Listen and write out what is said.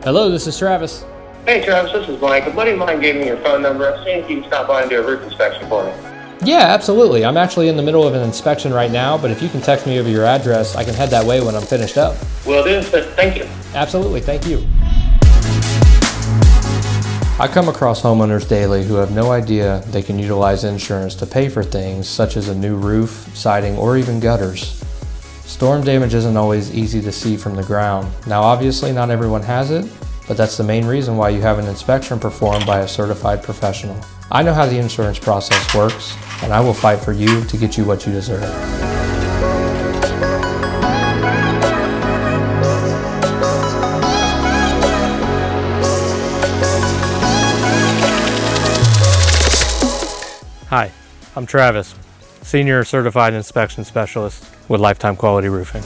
Hello, this is Travis. Hey Travis, this is Mike. A buddy of mine gave me your phone number. I'm seeing if you can stop by and do a roof inspection for me. Yeah, absolutely. I'm actually in the middle of an inspection right now, but if you can text me over your address, I can head that way when I'm finished up. Will do. Thank you. Absolutely, thank you. I come across homeowners daily who have no idea they can utilize insurance to pay for things such as a new roof, siding, or even gutters. Storm damage isn't always easy to see from the ground. Now obviously not everyone has it, but that's the main reason why you have an inspection performed by a certified professional. I know how the insurance process works, and I will fight for you to get you what you deserve. Hi, I'm Travis, Senior Certified Inspection Specialist with Lifetime Quality Roofing.